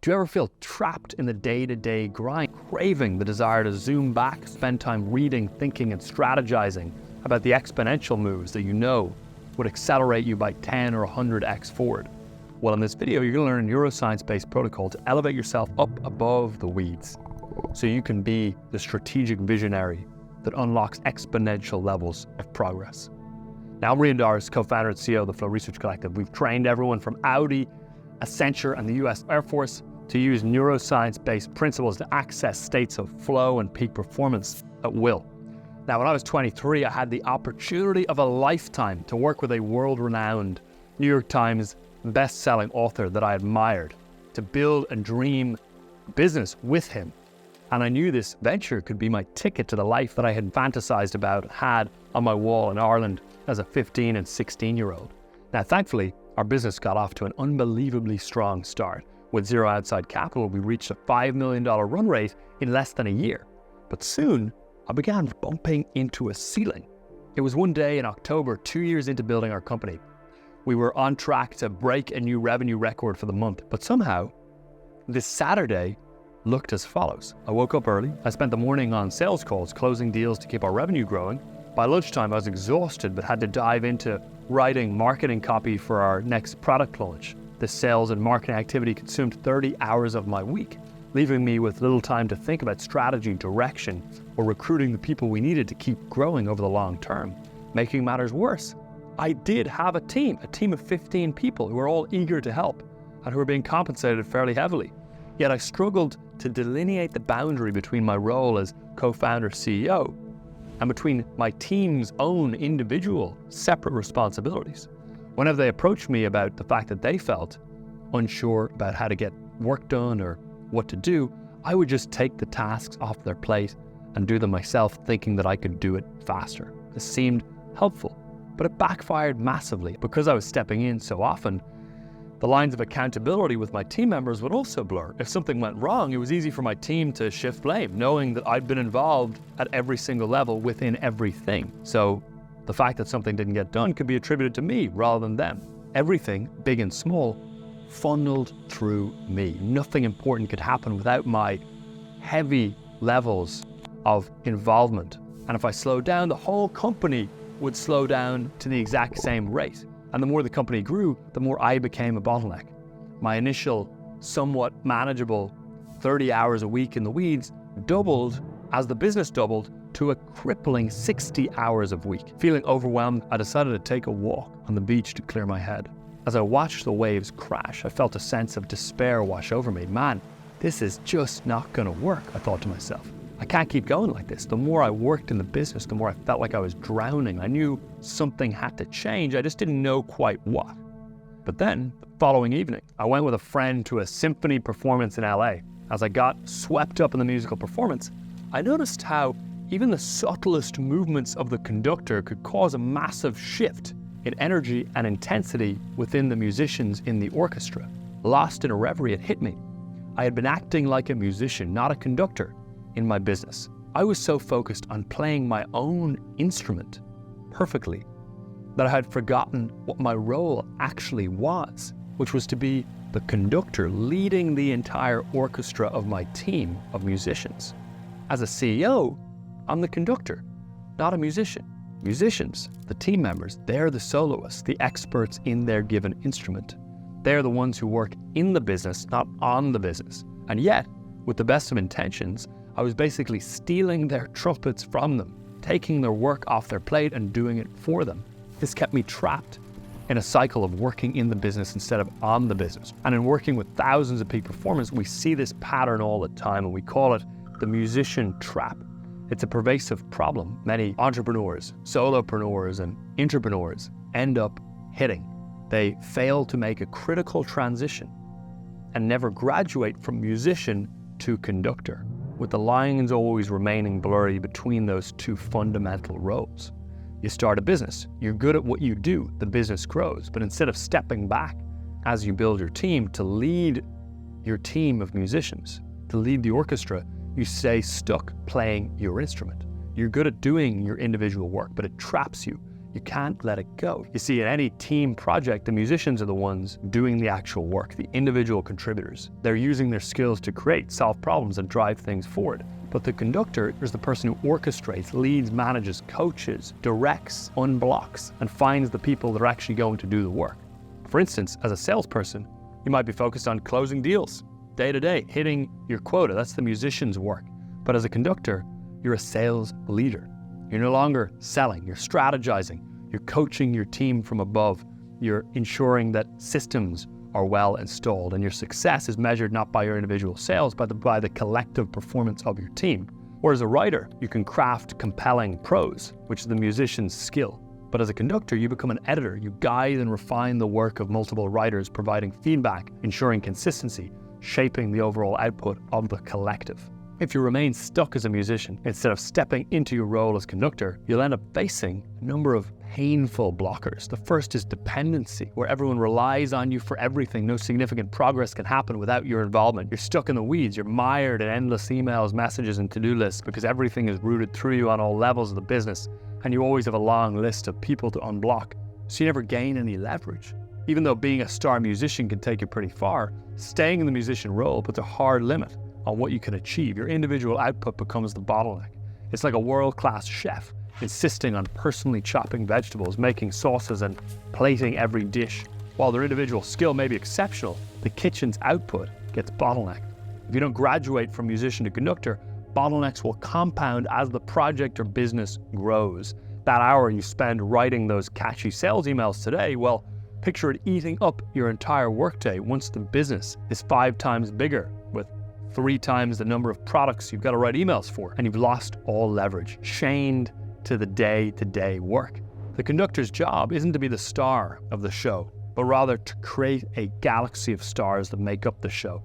Do you ever feel trapped in the day-to-day grind, craving the desire to zoom back, spend time reading, thinking, and strategizing about the exponential moves that you know would accelerate you by 10 or 100x forward? Well, in this video, you're going to learn a neuroscience-based protocol to elevate yourself up above the weeds so you can be the strategic visionary that unlocks exponential levels of progress. Now, I'm Rían, co-founder and CEO of the Flow Research Collective. We've trained everyone from Audi, Accenture, and the US Air Force to use neuroscience-based principles to access states of flow and peak performance at will. Now, when I was 23, I had the opportunity of a lifetime to work with a world-renowned New York Times bestselling author that I admired, to build a dream business with him. And I knew this venture could be my ticket to the life that I had fantasized about, had on my wall in Ireland as a 15 and 16-year-old. Now, thankfully, our business got off to an unbelievably strong start. With zero outside capital, we reached a $5 million run rate in less than a year. But soon, I began bumping into a ceiling. It was one day in October, 2 years into building our company. We were on track to break a new revenue record for the month, but somehow, this Saturday looked as follows. I woke up early. I spent the morning on sales calls, closing deals to keep our revenue growing. By lunchtime, I was exhausted, but had to dive into writing marketing copy for our next product launch. This sales and marketing activity consumed 30 hours of my week, leaving me with little time to think about strategy, direction, or recruiting the people we needed to keep growing over the long term. Making matters worse, I did have a team of 15 people who were all eager to help and who were being compensated fairly heavily. Yet I struggled to delineate the boundary between my role as co-founder CEO and between my team's own individual separate responsibilities. Whenever they approached me about the fact that they felt unsure about how to get work done or what to do, I would just take the tasks off their plate and do them myself, thinking that I could do it faster. This seemed helpful, but it backfired massively. Because I was stepping in so often, the lines of accountability with my team members would also blur. If something went wrong, it was easy for my team to shift blame, knowing that I'd been involved at every single level within everything. So the fact that something didn't get done could be attributed to me rather than them. Everything, big and small, funneled through me. Nothing important could happen without my heavy levels of involvement. And if I slowed down, the whole company would slow down to the exact same rate. And the more the company grew, the more I became a bottleneck. My initial, somewhat manageable 30 hours a week in the weeds doubled as the business doubled to a crippling 60 hours a week. Feeling overwhelmed, I decided to take a walk on the beach to clear my head. As I watched the waves crash, I felt a sense of despair wash over me. Man, this is just not gonna work, I thought to myself. I can't keep going like this. The more I worked in the business, the more I felt like I was drowning. I knew something had to change. I just didn't know quite what. But then, the following evening, I went with a friend to a symphony performance in LA. As I got swept up in the musical performance, I noticed how even the subtlest movements of the conductor could cause a massive shift in energy and intensity within the musicians in the orchestra. Lost in a reverie, it hit me. I had been acting like a musician, not a conductor, in my business. I was so focused on playing my own instrument perfectly that I had forgotten what my role actually was, which was to be the conductor leading the entire orchestra of my team of musicians. As a CEO, I'm the conductor, not a musician. Musicians, the team members, they're the soloists, the experts in their given instrument. They're the ones who work in the business, not on the business. And yet, with the best of intentions, I was basically stealing their trumpets from them, taking their work off their plate and doing it for them. This kept me trapped in a cycle of working in the business instead of on the business. And in working with thousands of peak performers, we see this pattern all the time, and we call it the musician trap. It's a pervasive problem many entrepreneurs, solopreneurs, and entrepreneurs end up hitting. They fail to make a critical transition and never graduate from musician to conductor, with the lines always remaining blurry between those two fundamental roles. You start a business, you're good at what you do, the business grows, but instead of stepping back as you build your team to lead your team of musicians, to lead the orchestra, you stay stuck playing your instrument. You're good at doing your individual work, but it traps you. you can't let it go. You see, in any team project, the musicians are the ones doing the actual work, the individual contributors. They're using their skills to create, solve problems, and drive things forward. But the conductor is the person who orchestrates, leads, manages, coaches, directs, unblocks, and finds the people that are actually going to do the work. For instance, as a salesperson, you might be focused on closing deals, day to day, hitting your quota. That's the musician's work. But as a conductor, you're a sales leader. You're no longer selling, you're strategizing, you're coaching your team from above, you're ensuring that systems are well installed, and your success is measured not by your individual sales, but by the collective performance of your team. Or as a writer, you can craft compelling prose, which is the musician's skill. But as a conductor, you become an editor. You guide and refine the work of multiple writers, providing feedback, ensuring consistency, shaping the overall output of the collective. If you remain stuck as a musician, instead of stepping into your role as conductor, you'll end up facing a number of painful blockers. The first is dependency, where everyone relies on you for everything. No significant progress can happen without your involvement. You're stuck in the weeds. You're mired in endless emails, messages, and to-do lists because everything is routed through you on all levels of the business, and you always have a long list of people to unblock, so you never gain any leverage. Even though being a star musician can take you pretty far, staying in the musician role puts a hard limit on what you can achieve. Your individual output becomes the bottleneck. It's like a world-class chef insisting on personally chopping vegetables, making sauces, and plating every dish. While their individual skill may be exceptional, the kitchen's output gets bottlenecked. If you don't graduate from musician to conductor, bottlenecks will compound as the project or business grows. That hour you spend writing those catchy sales emails today, well, picture it eating up your entire workday once the business is 5 times bigger, with 3 times the number of products you've got to write emails for, and you've lost all leverage, chained to the day-to-day work. The conductor's job isn't to be the star of the show, but rather to create a galaxy of stars that make up the show.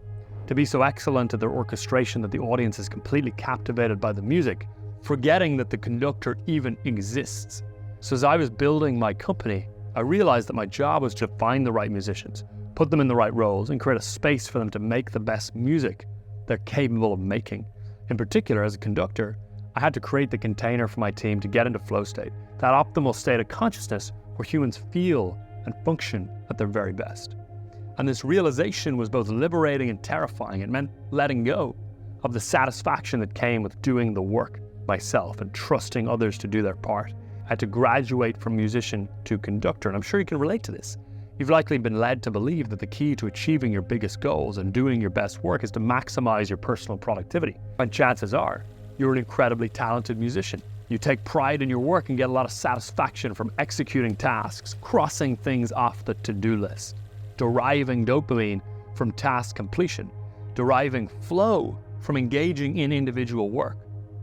To be so excellent at their orchestration that the audience is completely captivated by the music, forgetting that the conductor even exists. So as I was building my company, I realized that my job was to find the right musicians, put them in the right roles, and create a space for them to make the best music they're capable of making. In particular, as a conductor, I had to create the container for my team to get into FlowState, that optimal state of consciousness where humans feel and function at their very best. And this realization was both liberating and terrifying. It meant letting go of the satisfaction that came with doing the work myself and trusting others to do their part. I had to graduate from musician to conductor, and I'm sure you can relate to this. You've likely been led to believe that the key to achieving your biggest goals and doing your best work is to maximize your personal productivity. And chances are, you're an incredibly talented musician. You take pride in your work and get a lot of satisfaction from executing tasks, crossing things off the to-do list, deriving dopamine from task completion, deriving flow from engaging in individual work.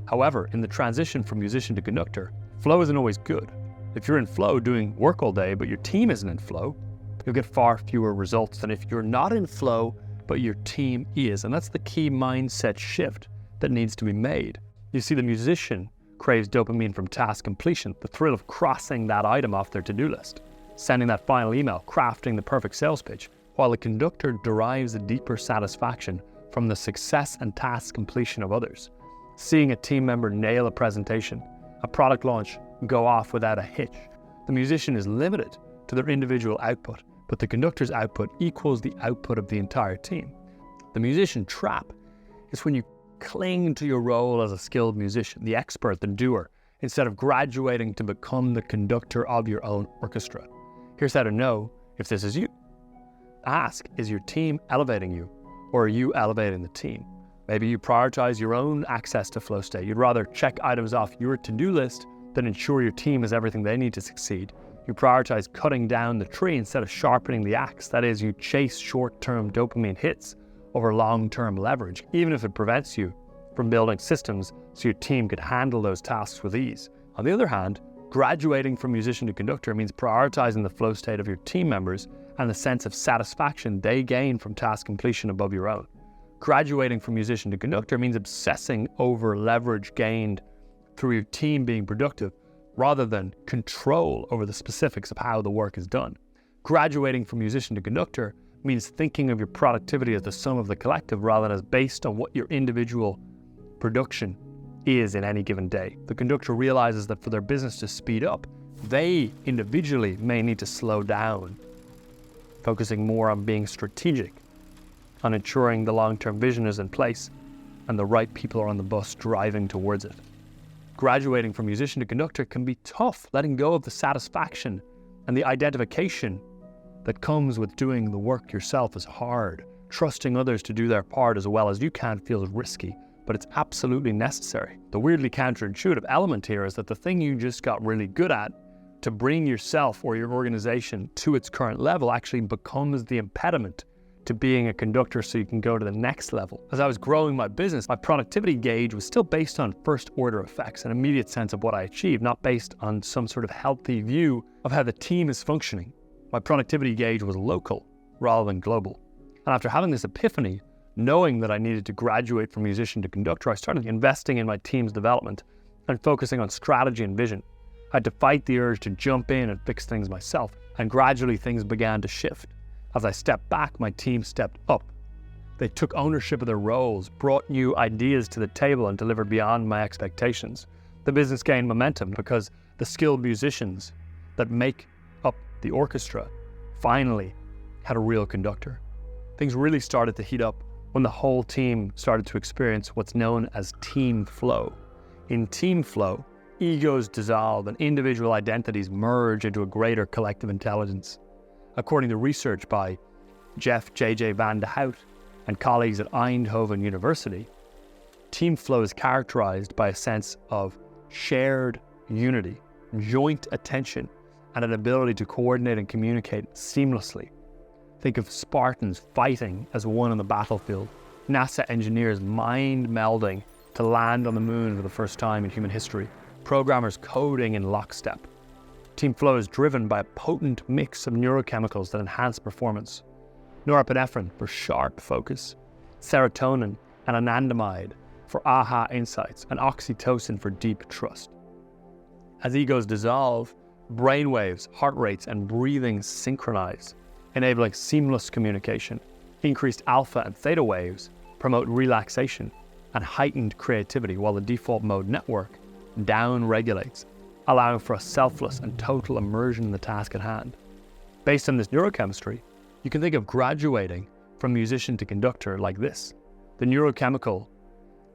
However, in the transition from musician to conductor, flow isn't always good. If you're in flow doing work all day, but your team isn't in flow, you'll get far fewer results than if you're not in flow, but your team is. And that's the key mindset shift that needs to be made. You see, the musician craves dopamine from task completion, the thrill of crossing that item off their to-do list, sending that final email, crafting the perfect sales pitch, while the conductor derives a deeper satisfaction from the success and task completion of others. Seeing a team member nail a presentation, a product launch go off without a hitch. The musician is limited to their individual output, but the conductor's output equals the output of the entire team. The musician trap is when you cling to your role as a skilled musician, the expert, the doer, instead of graduating to become the conductor of your own orchestra. Here's how to know if this is you. Ask, is your team elevating you, or are you elevating the team? Maybe you prioritize your own access to FlowState. You'd rather check items off your to-do list than ensure your team has everything they need to succeed. You prioritize cutting down the tree instead of sharpening the axe. That is, you chase short-term dopamine hits over long-term leverage, even if it prevents you from building systems so your team could handle those tasks with ease. On the other hand, graduating from musician to conductor means prioritizing the flow state of your team members and the sense of satisfaction they gain from task completion above your own. Graduating from musician to conductor means obsessing over leverage gained through your team being productive rather than control over the specifics of how the work is done. Graduating from musician to conductor means thinking of your productivity as the sum of the collective rather than as based on what your individual production is in any given day. The conductor realizes that for their business to speed up, They individually may need to slow down, focusing more on being strategic, on ensuring the long-term vision is in place and the right people are on the bus driving towards it. Graduating from musician to conductor can be tough. Letting go of the satisfaction and the identification that comes with doing the work yourself is hard. Trusting others to do their part as well as you can feels risky, but it's absolutely necessary. The weirdly counterintuitive element here is that the thing you just got really good at to bring yourself or your organization to its current level actually becomes the impediment to being a conductor so you can go to the next level. As I was growing my business, my productivity gauge was still based on first order effects, an immediate sense of what I achieved, not based on some sort of healthy view of how the team is functioning. My productivity gauge was local rather than global. And after having this epiphany, knowing that I needed to graduate from musician to conductor, I started investing in my team's development and focusing on strategy and vision. I had to fight the urge to jump in and fix things myself, and gradually things began to shift. As I stepped back, my team stepped up. They took ownership of their roles, brought new ideas to the table, and delivered beyond my expectations. The business gained momentum because the skilled musicians that make up the orchestra finally had a real conductor. Things really started to heat up when the whole team started to experience what's known as team flow. In team flow, egos dissolve and individual identities merge into a greater collective intelligence. According to research by Jeff J.J. Van de Hout and colleagues at Eindhoven University, team flow is characterized by a sense of shared unity, joint attention, and an ability to coordinate and communicate seamlessly. Think of Spartans fighting as one on the battlefield, NASA engineers mind melding to land on the moon for the first time in human history, programmers coding in lockstep. Team flow is driven by a potent mix of neurochemicals that enhance performance. Norepinephrine for sharp focus, serotonin and anandamide for aha insights, and oxytocin for deep trust. As egos dissolve, brainwaves, heart rates, and breathing synchronize, enabling seamless communication. Increased alpha and theta waves promote relaxation and heightened creativity, while the default mode network down-regulates, allowing for a selfless and total immersion in the task at hand. Based on this neurochemistry, you can think of graduating from musician to conductor like this. The neurochemical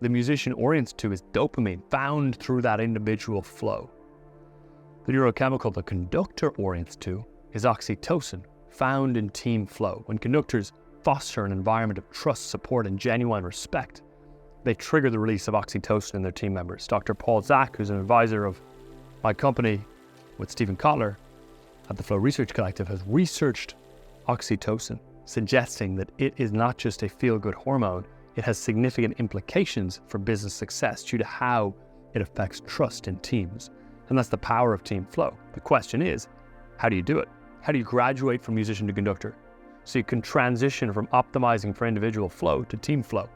the musician orients to is dopamine, found through that individual flow. The neurochemical the conductor orients to is oxytocin, found in team flow. When conductors foster an environment of trust, support, and genuine respect, they trigger the release of oxytocin in their team members. Dr. Paul Zak, who's an advisor of my company with Steven Kotler at the Flow Research Collective, has researched oxytocin, suggesting that it is not just a feel-good hormone, it has significant implications for business success due to how it affects trust in teams. And that's the power of team flow. The question is, how do you do it? How do you graduate from musician to conductor so you can transition from optimizing for individual flow to team flow?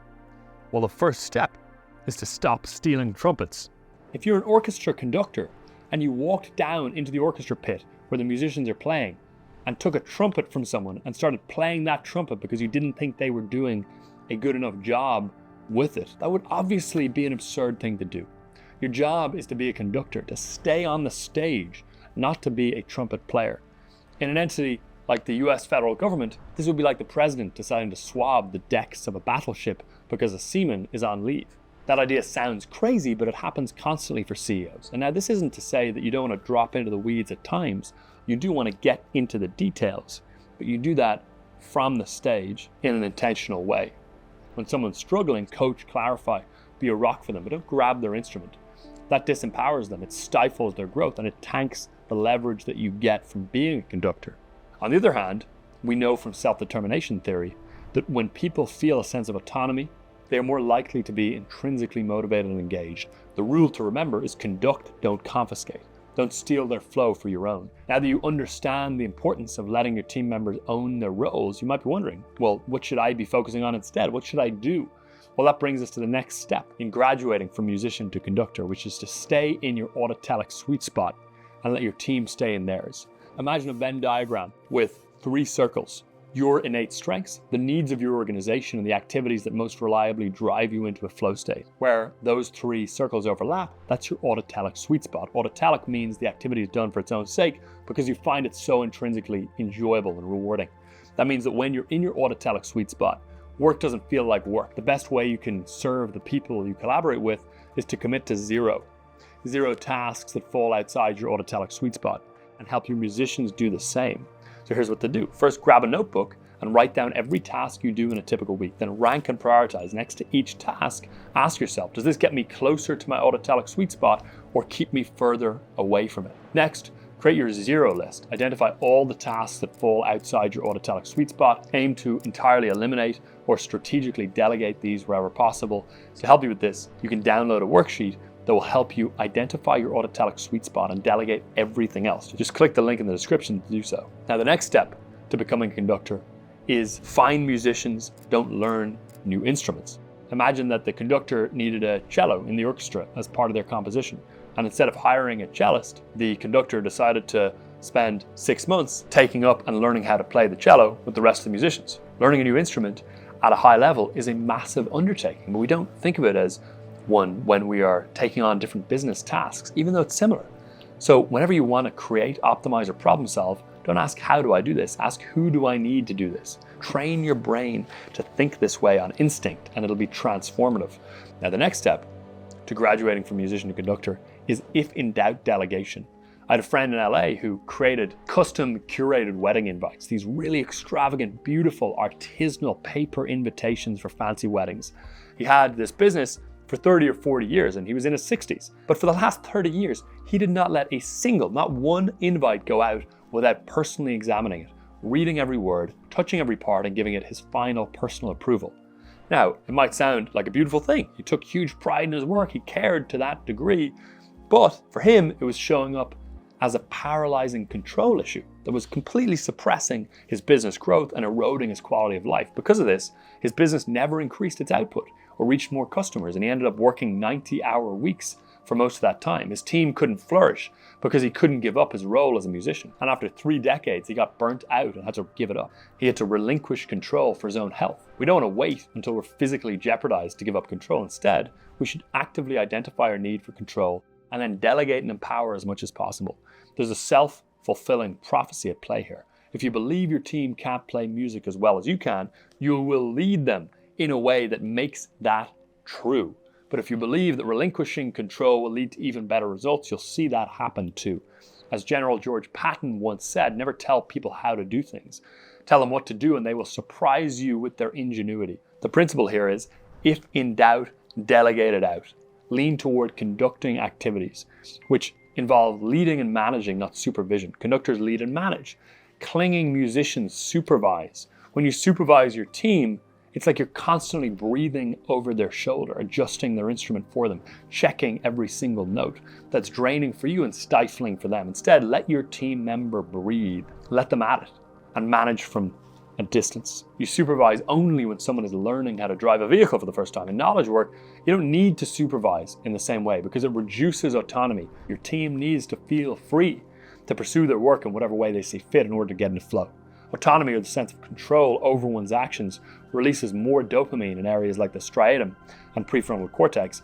Well, the first step is to stop stealing trumpets. If you're an orchestra conductor and you walked down into the orchestra pit where the musicians are playing and took a trumpet from someone and started playing that trumpet because you didn't think they were doing a good enough job with it, that would obviously be an absurd thing to do. Your job is to be a conductor, to stay on the stage, not to be a trumpet player. In an entity like the US federal government, this would be like the president deciding to swab the decks of a battleship because a seaman is on leave. That idea sounds crazy, but it happens constantly for CEOs. And now this isn't to say that you don't want to drop into the weeds at times. You do want to get into the details, but you do that from the stage in an intentional way. When someone's struggling, coach, clarify, be a rock for them, but don't grab their instrument. That disempowers them, it stifles their growth, and it tanks the leverage that you get from being a conductor. On the other hand, we know from self-determination theory that when people feel a sense of autonomy, they are more likely to be intrinsically motivated and engaged. The rule to remember is conduct, don't confiscate. Don't steal their flow for your own. Now that you understand the importance of letting your team members own their roles, you might be wondering, well, what should I be focusing on instead? What should I do? Well, that brings us to the next step in graduating from musician to conductor, which is to stay in your autotelic sweet spot and let your team stay in theirs. Imagine a Venn diagram with 3 circles. your innate strengths, the needs of your organization, and the activities that most reliably drive you into a flow state. Where those three circles overlap, that's your autotelic sweet spot. Autotelic means the activity is done for its own sake because you find it so intrinsically enjoyable and rewarding. That means that when you're in your autotelic sweet spot, work doesn't feel like work. The best way you can serve the people you collaborate with is to commit to zero tasks that fall outside your autotelic sweet spot, and help your musicians do the same. So here's what to do. First, grab a notebook and write down every task you do in a typical week. Then rank and prioritize. Next to each task, ask yourself, does this get me closer to my autotelic sweet spot or keep me further away from it? Next, create your zero list. Identify all the tasks that fall outside your autotelic sweet spot. Aim to entirely eliminate or strategically delegate these wherever possible. To help you with this, you can download a worksheet that will help you identify your autotelic sweet spot and delegate everything else. Just click the link in the description to do so. Now, the next step to becoming a conductor is find musicians, don't learn new instruments. Imagine that the conductor needed a cello in the orchestra as part of their composition. And instead of hiring a cellist, the conductor decided to spend 6 months taking up and learning how to play the cello with the rest of the musicians. Learning a new instrument at a high level is a massive undertaking, but we don't think of it as one when we are taking on different business tasks, even though it's similar. So whenever you want to create, optimize, or problem solve, don't ask how do I do this, ask who do I need to do this. Train your brain to think this way on instinct, and it'll be transformative. Now, the next step to graduating from musician to conductor is, if in doubt, delegation. I had a friend in LA who created custom curated wedding invites, these really extravagant, beautiful, artisanal paper invitations for fancy weddings. He had this business for 30 or 40 years, and he was in his 60s. But for the last 30 years, he did not let a single, not one invite go out without personally examining it, reading every word, touching every part, and giving it his final personal approval. Now, it might sound like a beautiful thing. He took huge pride in his work. He cared to that degree. But for him, it was showing up as a paralyzing control issue that was completely suppressing his business growth and eroding his quality of life. Because of this, his business never increased its output or reached more customers, and he ended up working 90-hour weeks for most of that time. His team couldn't flourish because he couldn't give up his role as a musician. And after 3 decades, he got burnt out and had to give it up. He had to relinquish control for his own health. We don't want to wait until we're physically jeopardized to give up control. Instead, we should actively identify our need for control and then delegate and empower as much as possible. There's a self-fulfilling prophecy at play here. If you believe your team can't play music as well as you can, you will lead them in a way that makes that true. But if you believe that relinquishing control will lead to even better results, you'll see that happen too. As General George Patton once said, never tell people how to do things. Tell them what to do and they will surprise you with their ingenuity. The principle here is, if in doubt, delegate it out. Lean toward conducting activities, which involve leading and managing, not supervision. Conductors lead and manage. Clinging musicians supervise. When you supervise your team, it's like you're constantly breathing over their shoulder, adjusting their instrument for them, checking every single note. That's draining for you and stifling for them. Instead, let your team member breathe. Let them at it and manage from a distance. You supervise only when someone is learning how to drive a vehicle for the first time. In knowledge work, you don't need to supervise in the same way because it reduces autonomy. Your team needs to feel free to pursue their work in whatever way they see fit in order to get into flow. Autonomy, or the sense of control over one's actions, releases more dopamine in areas like the striatum and prefrontal cortex.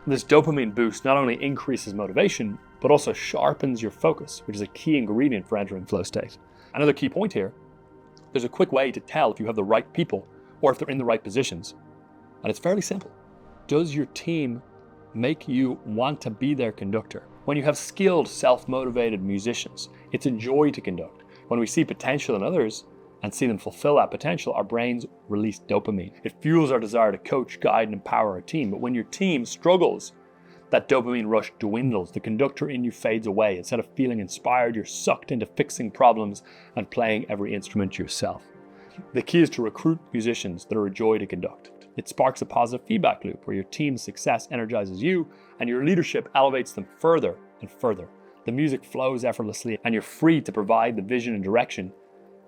This dopamine boost not only increases motivation, but also sharpens your focus, which is a key ingredient for entering flow state. Another key point here, there's a quick way to tell if you have the right people or if they're in the right positions. And it's fairly simple. Does your team make you want to be their conductor? When you have skilled, self-motivated musicians, it's a joy to conduct. When we see potential in others and see them fulfill that potential, our brains release dopamine. It fuels our desire to coach, guide, and empower our team. But when your team struggles, that dopamine rush dwindles. The conductor in you fades away. Instead of feeling inspired, you're sucked into fixing problems and playing every instrument yourself. The key is to recruit musicians that are a joy to conduct. It sparks a positive feedback loop where your team's success energizes you and your leadership elevates them further and further. The music flows effortlessly and you're free to provide the vision and direction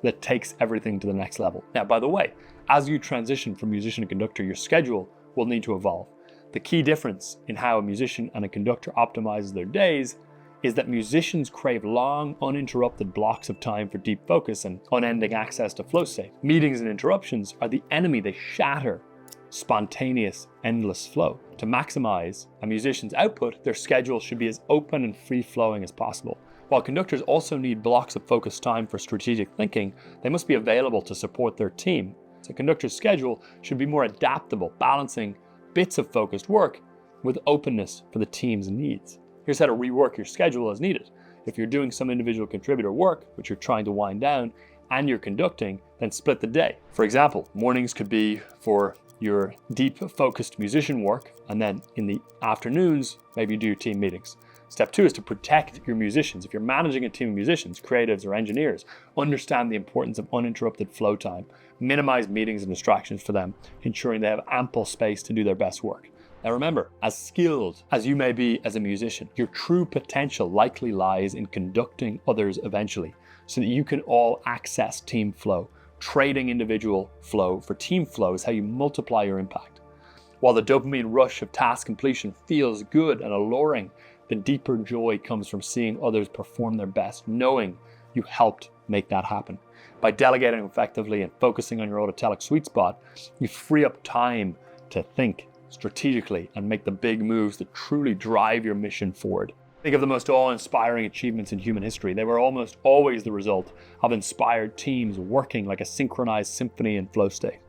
that takes everything to the next level. Now, by the way, as you transition from musician to conductor, your schedule will need to evolve. The key difference in how a musician and a conductor optimizes their days is that musicians crave long, uninterrupted blocks of time for deep focus and unending access to flow state. Meetings and interruptions are the enemy. They shatter spontaneous, endless flow. To maximize a musician's output, their schedule should be as open and free-flowing as possible. While conductors also need blocks of focused time for strategic thinking, they must be available to support their team. So a conductor's schedule should be more adaptable, balancing bits of focused work with openness for the team's needs. Here's how to rework your schedule as needed. If you're doing some individual contributor work, which you're trying to wind down, and you're conducting, then split the day. For example, mornings could be for your deep focused musician work, and then in the afternoons, maybe you do your team meetings. Step 2 is to protect your musicians. If you're managing a team of musicians, creatives, or engineers, understand the importance of uninterrupted flow time. Minimize meetings and distractions for them, ensuring they have ample space to do their best work. Now remember, as skilled as you may be as a musician, your true potential likely lies in conducting others eventually, so that you can all access team flow. Trading individual flow for team flow is how you multiply your impact. While the dopamine rush of task completion feels good and alluring, the deeper joy comes from seeing others perform their best, knowing you helped make that happen. By delegating effectively and focusing on your autotelic sweet spot, you free up time to think strategically and make the big moves that truly drive your mission forward. Think of the most awe-inspiring achievements in human history. They were almost always the result of inspired teams working like a synchronized symphony in flow state.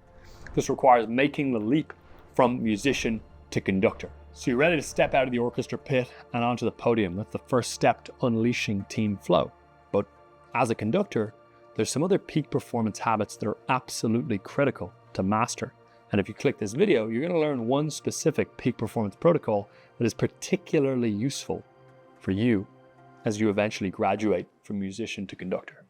This requires making the leap from musician to conductor. So you're ready to step out of the orchestra pit and onto the podium. That's the first step to unleashing team flow. But as a conductor, there's some other peak performance habits that are absolutely critical to master. And if you click this video, you're going to learn one specific peak performance protocol that is particularly useful for you as you eventually graduate from musician to conductor.